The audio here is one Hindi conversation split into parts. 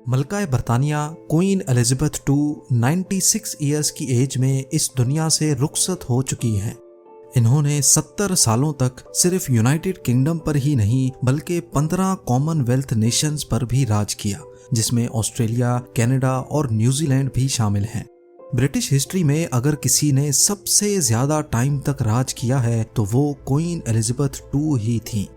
मलका बरतानिया क्वीन एलिजाबेथ II 96 ईयर्स की एज में इस दुनिया से रुखसत हो चुकी हैं। इन्होंने 70 सालों तक सिर्फ यूनाइटेड किंगडम पर ही नहीं बल्कि 15 कॉमनवेल्थ नेशंस पर भी राज किया, जिसमें ऑस्ट्रेलिया, कनाडा और न्यूजीलैंड भी शामिल हैं। ब्रिटिश हिस्ट्री में अगर किसी ने सबसे ज्यादा टाइम तक राज किया है तो वो क्वीन एलिजाबेथ II ही थी।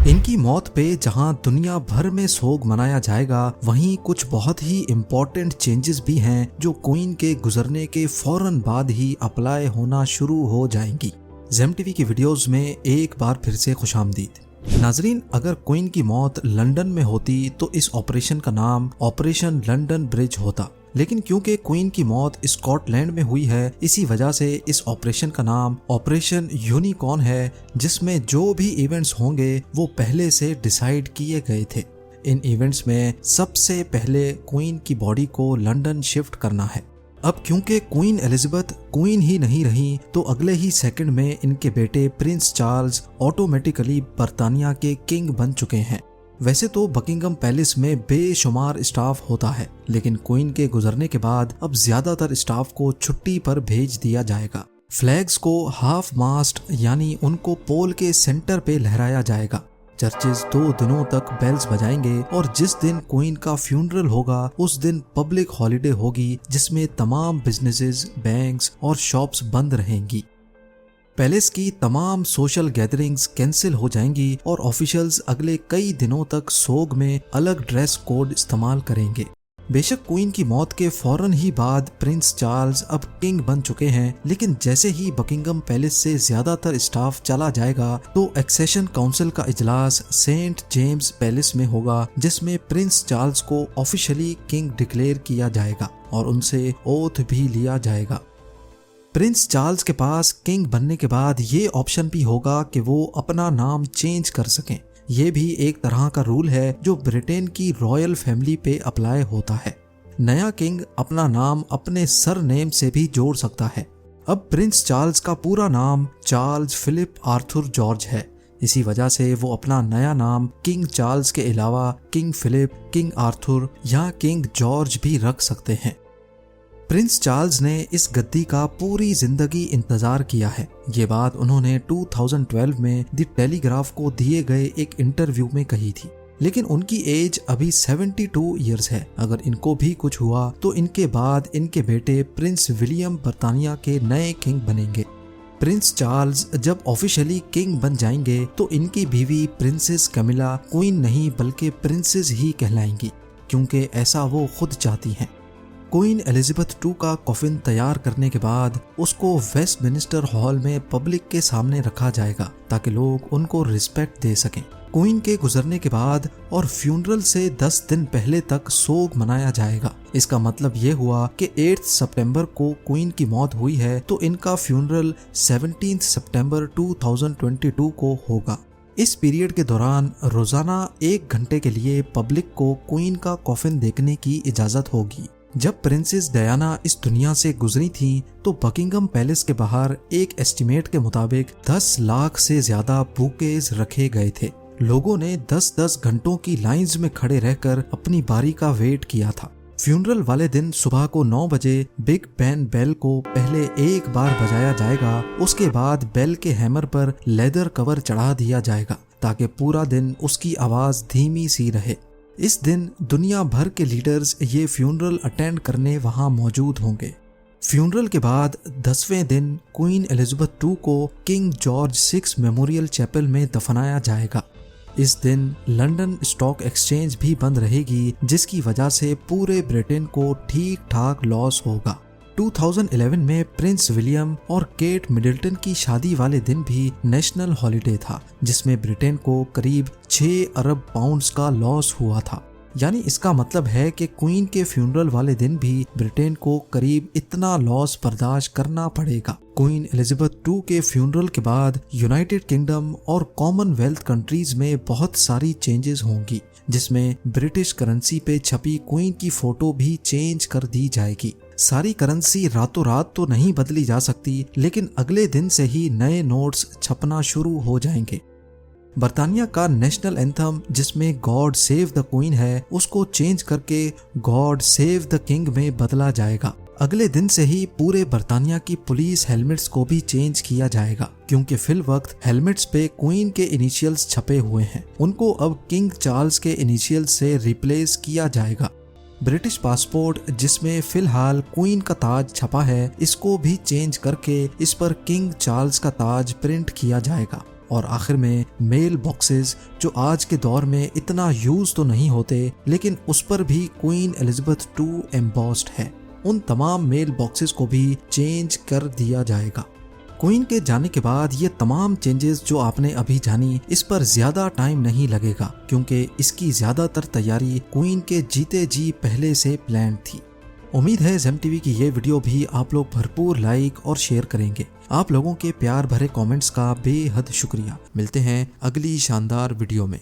इनकी मौत पे जहां दुनिया भर में सोग मनाया जाएगा, वहीं कुछ बहुत ही इम्पोर्टेंट चेंजेस भी हैं जो क्वीन के गुजरने के फौरन बाद ही अप्लाई होना शुरू हो जाएंगी। जेम टीवी की वीडियोस में एक बार फिर से खुशामदीद। नाजरीन, अगर क्वीन की मौत लंदन में होती तो इस ऑपरेशन का नाम ऑपरेशन लंदन ब्रिज होता, लेकिन क्योंकि क्वीन की मौत स्कॉटलैंड में हुई है, इसी वजह से इस ऑपरेशन का नाम ऑपरेशन यूनिकॉर्न है, जिसमें जो भी इवेंट्स होंगे वो पहले से डिसाइड किए गए थे। इन इवेंट्स में सबसे पहले क्वीन की बॉडी को लंदन शिफ्ट करना है। अब क्योंकि क्वीन एलिजाबेथ क्वीन ही नहीं रही तो अगले ही सेकंड में इनके बेटे प्रिंस चार्ल्स ऑटोमेटिकली बरतानिया के किंग बन चुके हैं। वैसे तो बकिंगम पैलेस में बेशुमार स्टाफ होता है, लेकिन क्वीन के गुजरने के बाद अब ज्यादातर स्टाफ को छुट्टी पर भेज दिया जाएगा। फ्लैग्स को हाफ मास्ट यानी उनको पोल के सेंटर पे लहराया जाएगा। चर्चेस 2 दिनों तक बेल्स बजाएंगे और जिस दिन क्वीन का फ्यूनरल होगा उस दिन पब्लिक हॉलिडे होगी, जिसमें तमाम बिजनेसेस, बैंक्स और शॉप्स बंद रहेंगी। पैलेस की तमाम सोशल गैदरिंग्स कैंसिल हो जाएंगी और ऑफिशियल्स अगले कई दिनों तक सोग में अलग ड्रेस कोड इस्तेमाल करेंगे। बेशक क्वीन की मौत के फौरन ही बाद प्रिंस चार्ल्स अब किंग बन चुके हैं, लेकिन जैसे ही बकिंगम पैलेस से ज्यादातर स्टाफ चला जाएगा तो एक्सेशन काउंसिल का इजलास सेंट जेम्स पैलेस में होगा, जिसमें प्रिंस चार्ल्स को ऑफिशियली किंग डिक्लेयर किया जाएगा और उनसे ओथ भी लिया जाएगा। प्रिंस चार्ल्स के पास किंग बनने के बाद ये ऑप्शन भी होगा कि वो अपना नाम चेंज कर सकें। ये भी एक तरह का रूल है जो ब्रिटेन की रॉयल फैमिली पे अप्लाई होता है। नया किंग अपना नाम अपने सर नेम से भी जोड़ सकता है। अब प्रिंस चार्ल्स का पूरा नाम चार्ल्स फिलिप आर्थर जॉर्ज है। इसी वजह से वो अपना नया नाम किंग चार्ल्स के अलावा किंग फिलिप, किंग आर्थर या किंग जॉर्ज भी रख सकते हैं। प्रिंस चार्ल्स ने इस गद्दी का पूरी जिंदगी इंतजार किया है। ये बात उन्होंने 2012 में द टेलीग्राफ को दिए गए एक इंटरव्यू में कही थी। लेकिन उनकी एज अभी 72 ईयर्स है। अगर इनको भी कुछ हुआ तो इनके बाद इनके बेटे प्रिंस विलियम बरतानिया के नए किंग बनेंगे। प्रिंस चार्ल्स जब ऑफिशियली किंग बन जाएंगे तो इनकी बीवी प्रिंसेस कैमिला क्वीन नहीं बल्कि प्रिंसेस ही कहलाएंगी, क्योंकि ऐसा वो खुद चाहती हैं। क्वीन एलिजाबेथ II का कॉफिन तैयार करने के बाद उसको वेस्टमिनिस्टर हॉल में पब्लिक के सामने रखा जाएगा ताकि लोग उनको रिस्पेक्ट दे सकें। क्वीन के गुजरने के बाद और फ्यूनरल से 10 दिन पहले तक सोग मनाया जाएगा। इसका मतलब ये हुआ कि 8 सितंबर को क्वीन की मौत हुई है तो इनका फ्यूनरल 17 सितंबर 2022 को होगा। इस पीरियड के दौरान रोजाना 1 घंटे के लिए पब्लिक को क्वीन का कॉफिन देखने की इजाजत होगी। जब प्रिंसेस डायना इस दुनिया से गुजरी थी तो बकिंगम पैलेस के बाहर एक एस्टिमेट के मुताबिक 10 लाख से ज्यादा बुकेज रखे गए थे। लोगों ने 10-10 घंटों की लाइंस में खड़े रहकर अपनी बारी का वेट किया था। फ्यूनरल वाले दिन सुबह को 9 बजे बिग बैन बेल को पहले एक बार बजाया जाएगा। उसके बाद बेल के हैमर पर लेदर कवर चढ़ा दिया जाएगा ताकि पूरा दिन उसकी आवाज धीमी सी रहे। इस दिन दुनिया भर के लीडर्स ये फ्यूनरल अटेंड करने वहां मौजूद होंगे। फ्यूनरल के बाद 10वें दिन क्वीन एलिजाबेथ II को किंग जॉर्ज 6 मेमोरियल चैपल में दफनाया जाएगा। इस दिन लंदन स्टॉक एक्सचेंज भी बंद रहेगी, जिसकी वजह से पूरे ब्रिटेन को ठीक ठाक लॉस होगा। 2011 में प्रिंस विलियम और केट मिडल्टन की शादी वाले दिन भी नेशनल हॉलिडे था, जिसमें ब्रिटेन को करीब 6 अरब पाउंड्स का लॉस हुआ था। यानी इसका मतलब है कि क्वीन के फ्यूनरल वाले दिन भी ब्रिटेन को करीब इतना लॉस बर्दाश्त करना पड़ेगा। क्वीन एलिजाबेथ II के फ्यूनरल के बाद यूनाइटेड किंगडम और कॉमनवेल्थ कंट्रीज में बहुत सारी चेंजेस होंगी, जिसमें ब्रिटिश करेंसी पे छपी क्वीन की फोटो भी चेंज कर दी जाएगी। सारी करेंसी रातों रात तो नहीं बदली जा सकती, लेकिन अगले दिन से ही नए नोट्स छपना शुरू हो जाएंगे। बर्तानिया का नेशनल एंथम जिसमें गॉड सेव द क्वीन है उसको चेंज करके गॉड सेव द किंग में बदला जाएगा। अगले दिन से ही पूरे बर्तानिया की पुलिस हेलमेट्स को भी चेंज किया जाएगा, क्योंकि फिल वक्त हेलमेट्स पे क्वीन के इनिशियल्स छपे हुए हैं। उनको अब किंग चार्ल्स के इनिशियल्स से रिप्लेस किया जाएगा। ब्रिटिश पासपोर्ट जिसमें फिलहाल क्वीन का ताज छपा है, इसको भी चेंज करके इस पर किंग चार्ल्स का ताज प्रिंट किया जाएगा। और आखिर में मेल बॉक्सेस जो आज के दौर में इतना यूज तो नहीं होते, लेकिन उस पर भी क्वीन एलिजाबेथ II एम्बॉस्ड है, उन तमाम मेल बॉक्सेस को भी चेंज कर दिया जाएगा। क्वीन के जाने के बाद ये तमाम चेंजेस जो आपने अभी जानी, इस पर ज्यादा टाइम नहीं लगेगा, क्योंकि इसकी ज्यादातर तैयारी क्वीन के जीते जी पहले से प्लान थी। उम्मीद है जेम टीवी की ये वीडियो भी आप लोग भरपूर लाइक और शेयर करेंगे। आप लोगों के प्यार भरे कमेंट्स का बेहद शुक्रिया। मिलते हैं अगली शानदार वीडियो में।